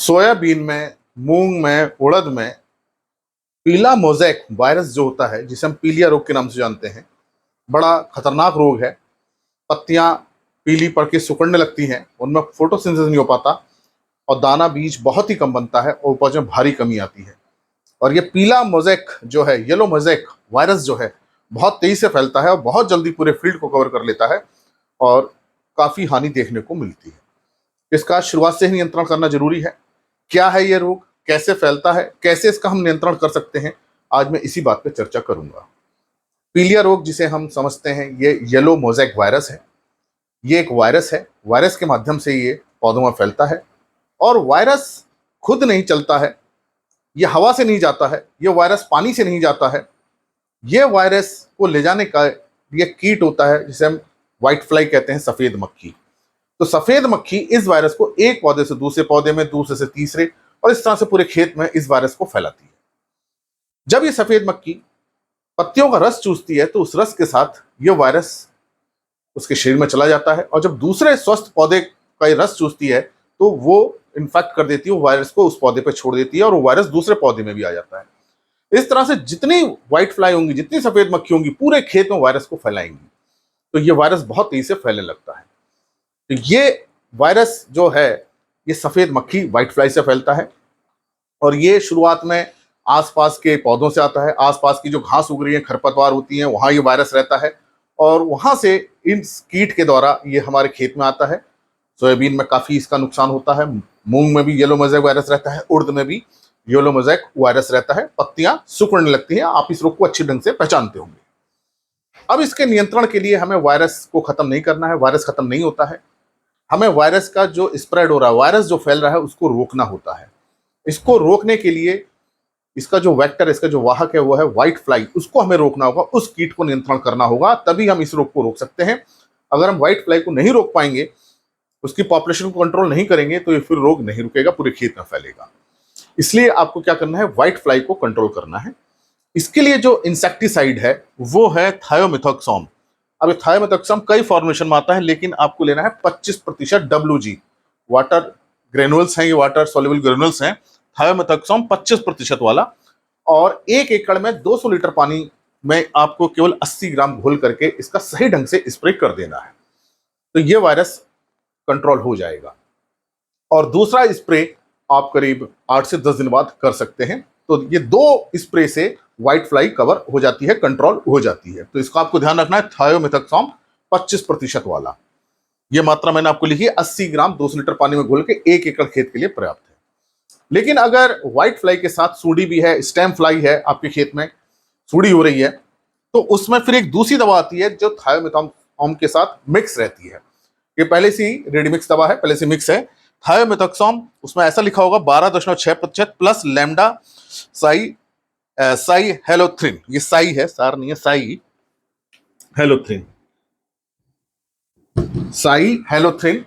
Soybean में, मूंग में, उड़द में पीला मोज़ेक वायरस जो होता है, जिसे हम पीलिया रोग के नाम से जानते हैं, बड़ा खतरनाक रोग है। पत्तियां पीली पड़ के सिकुड़ने लगती हैं, उनमें फोटोसिंथेसिस नहीं हो पाता और दाना बीज बहुत ही कम बनता है और उपज में भारी कमी आती है। और ये पीला मोज़ेक जो है, येलो मोज़ेक वायरस जो है, बहुत तेजी से फैलता है और बहुत जल्दी पूरे फील्ड को कवर कर लेता है और काफ़ी हानि देखने को मिलती है। इसका शुरुआत से ही नियंत्रण करना जरूरी है। क्या है ये रोग, कैसे फैलता है, कैसे इसका हम नियंत्रण कर सकते हैं, आज मैं इसी बात पर चर्चा करूंगा। पीलिया रोग जिसे हम समझते हैं, ये येलो मोज़ेक वायरस है। ये एक वायरस है। वायरस के माध्यम से ये पौधों में फैलता है और वायरस खुद नहीं चलता है, ये हवा से नहीं जाता है, ये वायरस पानी से नहीं जाता है। ये वायरस को ले जाने का ये कीट होता है जिसे हम व्हाइट फ्लाई कहते हैं, सफेद मक्खी। तो सफेद मक्खी इस वायरस को एक पौधे से दूसरे पौधे में, दूसरे से तीसरे और इस तरह से पूरे खेत में इस वायरस को फैलाती है। जब ये सफेद मक्खी पत्तियों का रस चूसती है तो उस रस के साथ ये वायरस उसके शरीर में चला जाता है और जब दूसरे स्वस्थ पौधे का ये रस चूसती है तो वो इन्फेक्ट कर देती है, वो वायरस को उस पौधे पर छोड़ देती है और वो वायरस दूसरे पौधे में भी आ जाता है। इस तरह से जितनी व्हाइट फ्लाई होंगी, जितनी सफेद मक्खी होंगी, पूरे खेत में वायरस को फैलाएंगी। तो ये वायरस बहुत तेजी से फैलने लगता है। तो ये वायरस जो है, ये सफेद मक्खी व्हाइट फ्लाई से फैलता है और ये शुरुआत में आसपास के पौधों से आता है। आसपास की जो घास उग रही है, खरपतवार होती है, वहां ये वायरस रहता है और वहां से इस कीट के द्वारा ये हमारे खेत में आता है। सोयाबीन में काफी इसका नुकसान होता है, मूंग में भी येलो मोज़ेक वायरस रहता है, उड़द में भी येलो मोज़ेक वायरस रहता है। पत्तियां सिकुड़ने लगती हैं। आप इस रोग को अच्छे ढंग से पहचानते होंगे। अब इसके नियंत्रण के लिए हमें वायरस को खत्म नहीं करना है। वायरस खत्म नहीं होता है, हमें वायरस का जो स्प्रेड हो रहा है, वायरस जो फैल रहा है, उसको रोकना होता है। इसको रोकने के लिए इसका जो वेक्टर, इसका जो वाहक है, वो है व्हाइट फ्लाई। उसको हमें रोकना होगा, उस कीट को नियंत्रण करना होगा, तभी हम इस रोग को रोक सकते हैं। अगर हम व्हाइट फ्लाई को नहीं रोक पाएंगे, उसकी पॉपुलेशन को कंट्रोल नहीं करेंगे, तो ये फिर रोग नहीं रुकेगा, पूरे खेत में फैलेगा। इसलिए आपको क्या करना है, व्हाइट फ्लाई को कंट्रोल करना है। इसके लिए जो इंसेक्टिसाइड है वो है थायोमिथॉक्सोम। अब ये थायोमिथॉक्सोम कई फॉर्मेशन में आता है, लेकिन आपको लेना है 25% WG। वाटर ग्रेनुअल्स हैं, ये वाटर सोल्यूबल ग्रेनुअल्स हैं। थायोमिथॉक्सोम 25% वाला, और 1 एकड़ में 200 लीटर पानी में आपको केवल 80 ग्राम घोल करके इसका सही ढंग से स्प्रे कर देना है। तो ये वायरस कंट्रोल हो जाएगा। और दूसरा स्प्रे आप करीब 8 से 10 दिन बाद कर सकते हैं। तो ये 2 स्प्रे से व्हाइट फ्लाई कवर हो जाती है, कंट्रोल हो जाती है। तो इसका आपको ध्यान रखना है, थायोमिथॉक्सोम 25% वाला। ये मात्रा मैंने आपको लिखी है, 80 ग्राम 200 लीटर पानी में घोल के 1 एकड़ खेत के लिए पर्याप्त है। लेकिन अगर व्हाइट फ्लाई के साथ सूंडी भी है, स्टेम फ्लाई है, आपके खेत में सूंडी हो रही है, तो उसमें फिर एक दूसरी दवा आती है जो थायोमिथॉक्सोम के साथ मिक्स रहती है। ये पहले से ही रेडी मिक्स दवा है, पहले से मिक्स है। थायोमिथॉक्सोम, उसमें ऐसा लिखा होगा 12.6% प्लस लैम्डा साई साई हेलोथ्रिन। ये साई है, सार नहीं है, साई हेलोथ्रिन। साई हेलोथ्रिन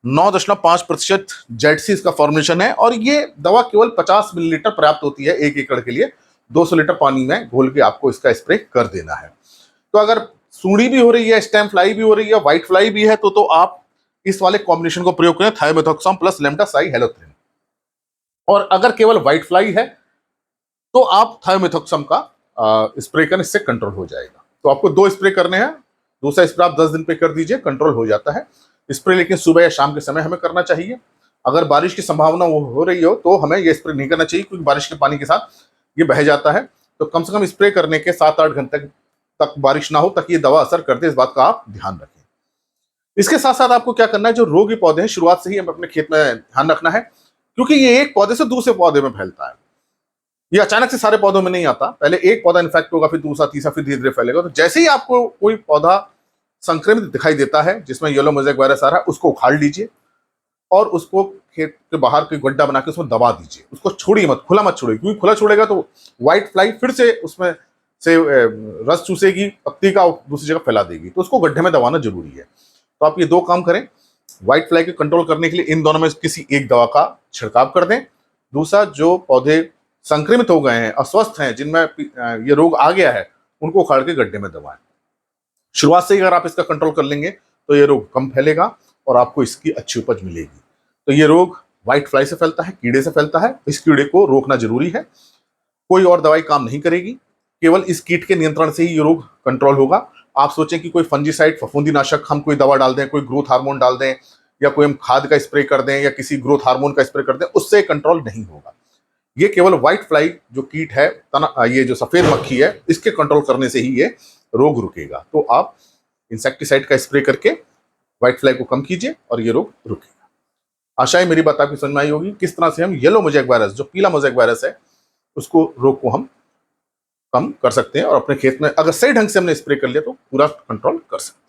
9.5% जेडसी इसका फॉर्मुलेशन है और ये दवा केवल 50 मिलीलीटर पर्याप्त होती है 1 एकड़ के लिए। 200 लीटर पानी में घोल के आपको इसका स्प्रे कर देना है। तो अगर सूंडी भी हो रही है, स्टेम फ्लाई भी हो रही है, व्हाइट फ्लाई भी है, तो आप इस वाले कॉम्बिनेशन को प्रयोग करें, थायोमिथॉक्सोम प्लस लैम्डा साई हेलोथ्रिन। और अगर केवल व्हाइट फ्लाई है तो आप थायोमिथॉक्सोम का स्प्रे करें, इससे कंट्रोल हो जाएगा। तो आपको 2 स्प्रे करने हैं। दूसरा स्प्रे आप 10 दिन पे कर दीजिए, कंट्रोल हो जाता है स्प्रे। लेकिन सुबह या शाम के समय हमें करना चाहिए। अगर बारिश की संभावना हो रही हो तो हमें यह स्प्रे नहीं करना चाहिए, क्योंकि बारिश के पानी के साथ ये बह जाता है। तो कम से कम स्प्रे करने के 7-8 घंटे तक बारिश ना हो, तक ये दवा असर करते, इस बात का आप ध्यान रखें। इसके साथ साथ आपको क्या करना है, जो रोगी पौधे हैं, शुरुआत से ही हमें अपने खेत में ध्यान रखना है, क्योंकि ये एक पौधे से दूसरे पौधे में फैलता है। ये अचानक से सारे पौधों में नहीं आता। पहले एक पौधा इन्फेक्ट होगा, फिर दूसरा, तीसरा, फिर धीरे धीरे फैलेगा। तो जैसे ही आपको कोई पौधा संक्रमित दिखाई देता है जिसमें येलो मोज़ेक वायरस आ रहा है, उसको उखाड़ लीजिए और उसको खेत के बाहर कोई गड्ढा बना के उसमें दबा दीजिए। उसको छोड़िए मत, खुला मत छोड़िए, क्योंकि खुला छोड़ेगा तो व्हाइट फ्लाई फिर से उसमें से रस चूसेगी, पत्ती का दूसरी जगह फैला देगी। तो उसको गड्ढे में दबाना जरूरी है। तो आप ये 2 काम करें। व्हाइट फ्लाई को कंट्रोल करने के लिए इन दोनों में किसी एक दवा का छिड़काव कर दें। दूसरा, जो पौधे संक्रमित हो गए हैं, अस्वस्थ हैं, जिनमें ये रोग आ गया है, उनको उखाड़ के गड्ढे में दबाएं। शुरुआत से ही अगर आप इसका कंट्रोल कर लेंगे तो ये रोग कम फैलेगा और आपको इसकी अच्छी उपज मिलेगी। तो ये रोग व्हाइट फ्लाई से फैलता है, कीड़े से फैलता है। इस कीड़े को रोकना जरूरी है, कोई और दवाई काम नहीं करेगी, केवल इस कीट के नियंत्रण से ही ये रोग कंट्रोल होगा। आप सोचें कि कोई फंजीसाइड, फफूंदीनाशक हम कोई दवा डाल दें, कोई ग्रोथ हार्मोन डाल दें, या कोई हम खाद का स्प्रे कर दें, या किसी ग्रोथ हार्मोन का स्प्रे कर दें, उससे कंट्रोल नहीं होगा। ये केवल व्हाइट फ्लाई जो कीट है, ये जो सफेद मक्खी है, इसके कंट्रोल करने से ही ये रोग रुकेगा। तो आप इंसेक्टिसाइड का स्प्रे करके व्हाइट फ्लाई को कम कीजिए और ये रोग रुकेगा। आशा है मेरी बात आपकी समझ में आई होगी, किस तरह से हम येलो मोज़ेक वायरस, जो पीला मोज़ेक वायरस है, उसको रोग को हम कम कर सकते हैं और अपने खेत में अगर सही ढंग से हमने स्प्रे कर लिया तो पूरा कंट्रोल कर सकते हैं।